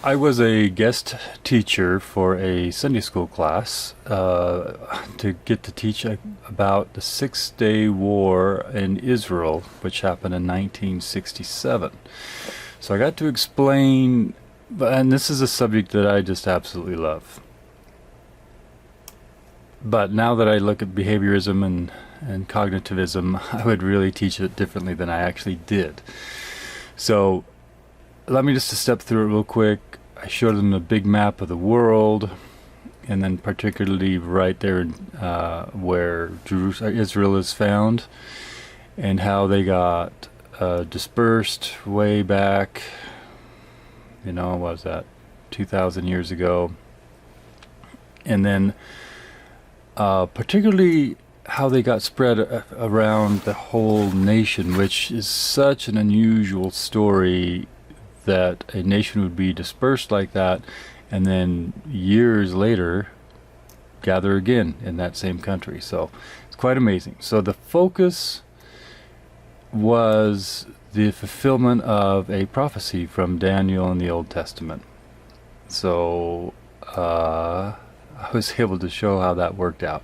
I was a guest teacher for a Sunday school class to get to teach about the Six-Day War in Israel, which happened in 1967. So I got to explain, and this is a subject that I just absolutely love. But now that I look at behaviorism and cognitivism, I would really teach it differently than I actually did. So let me just step through it real quick. I showed them a big map of the world, and then particularly right there where Israel is found, and how they got dispersed way back, what was that, 2,000 years ago. And then particularly how they got spread around the whole nation, which is such an unusual story that a nation would be dispersed like that and then years later gather again in that same country. So it's quite amazing. So the focus was the fulfillment of a prophecy from Daniel in the Old Testament. So I was able to show how that worked out.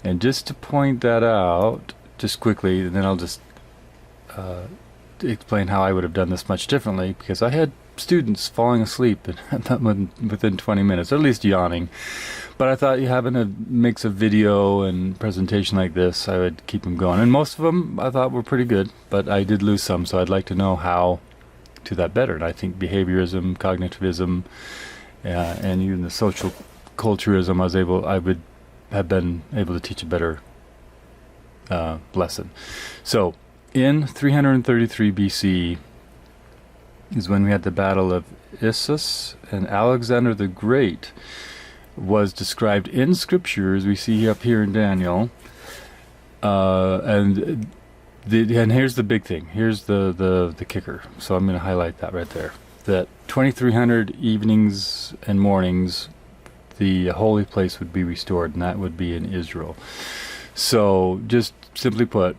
And just to point that out, just quickly, and then I'll just explain how I would have done this much differently, because I had students falling asleep within 20 minutes, or at least yawning. But I thought having a mix of video and presentation like this, I would keep them going. And most of them I thought were pretty good, but I did lose some, so I'd like to know how to do that better. And I think behaviorism, cognitivism, and even the socioculturalism, I would have been able to teach a better lesson. So in 333 BC is when we had the Battle of Issus, and Alexander the Great was described in Scripture, as we see up here in Daniel. And here's the big thing. Here's the kicker. So I'm going to highlight that right there. That 2,300 evenings and mornings, the holy place would be restored, and that would be in Israel. So just simply put,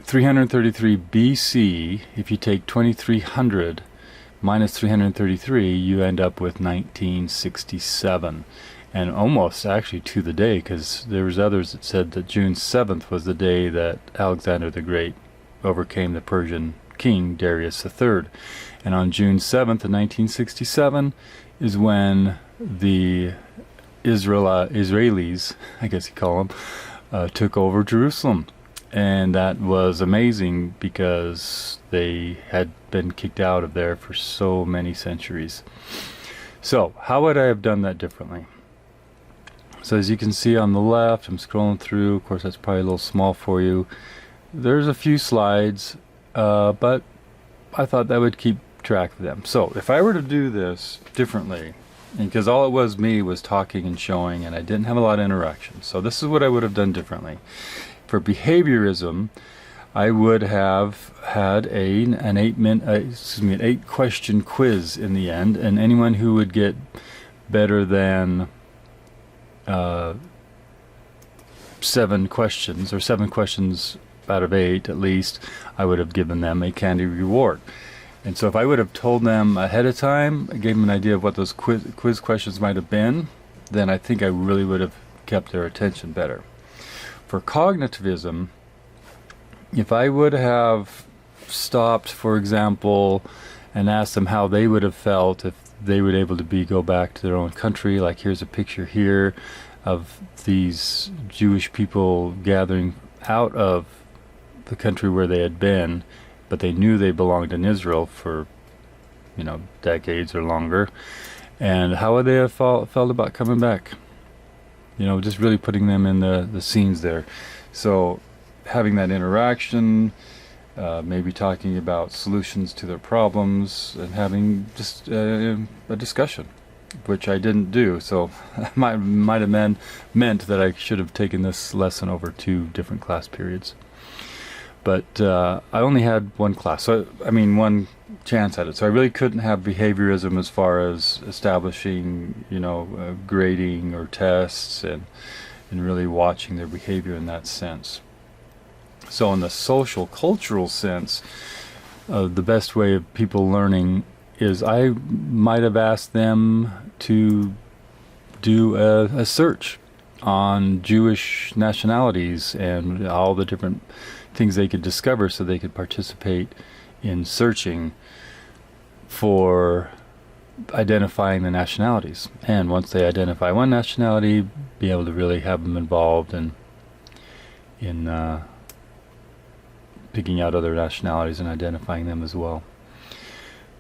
333 BC, if you take 2,300 minus 333, you end up with 1967. And almost actually to the day, because there was others that said that June 7th was the day that Alexander the Great overcame the Persian king Darius III. And on June 7th of 1967 is when the Israelis, I guess you call them, took over Jerusalem. And that was amazing because they had been kicked out of there for so many centuries. So how would I have done that differently? So as you can see on the left, I'm scrolling through. Of course, that's probably a little small for you. There's a few slides, but I thought that would keep track of them. So if I were to do this differently, and because all it was me was talking and showing, and I didn't have a lot of interaction. So this is what I would have done differently. For behaviorism, I would have had an 8-question quiz in the end, and anyone who would get better than 7 questions, or 7 questions out of 8 at least, I would have given them a candy reward. And so if I would have told them ahead of time, I gave them an idea of what those quiz questions might have been, then I think I really would have kept their attention better. For cognitivism, if I would have stopped, for example, and asked them how they would have felt if they were able to go back to their own country, like here's a picture here of these Jewish people gathering out of the country where they had been, but they knew they belonged in Israel for, decades or longer. And how would they have felt about coming back? Just really putting them in the scenes there. So having that interaction, maybe talking about solutions to their problems, and having just a discussion, which I didn't do. So might have meant that I should have taken this lesson over 2 different class periods. But I only had one class, one chance at it. So I really couldn't have behaviorism as far as establishing, grading or tests and really watching their behavior in that sense. So in the social cultural sense, the best way of people learning is I might have asked them to do a search on Jewish nationalities and all the different things they could discover so they could participate in searching for identifying the nationalities. And once they identify one nationality, be able to really have them involved in picking out other nationalities and identifying them as well.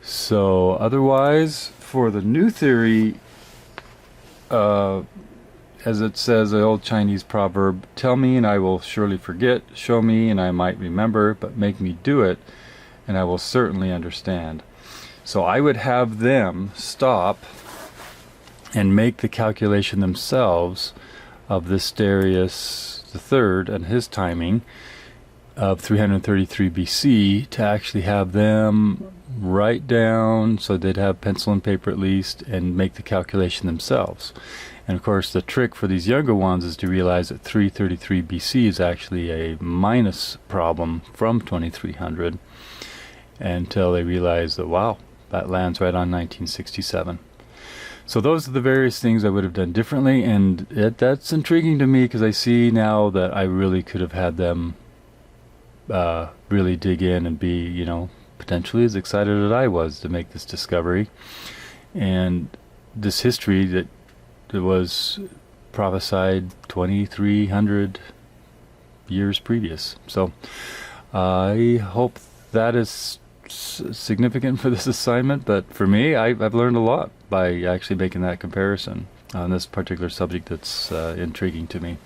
So otherwise, for the new theory, as it says, the old Chinese proverb, tell me and I will surely forget, show me and I might remember, but make me do it and I will certainly understand. So I would have them stop and make the calculation themselves of this Darius III and his timing of 333 BC to actually have them write down, so they'd have pencil and paper at least, and make the calculation themselves. And of course the trick for these younger ones is to realize that 333 BC is actually a minus problem from 2300 until they realize that, wow, that lands right on 1967. So those are the various things I would have done differently, and that's intriguing to me because I see now that I really could have had them really dig in and be, potentially as excited as I was to make this discovery. And this history that was prophesied 2,300 years previous. So I hope that is significant for this assignment, but for me, I've learned a lot by actually making that comparison on this particular subject that's intriguing to me.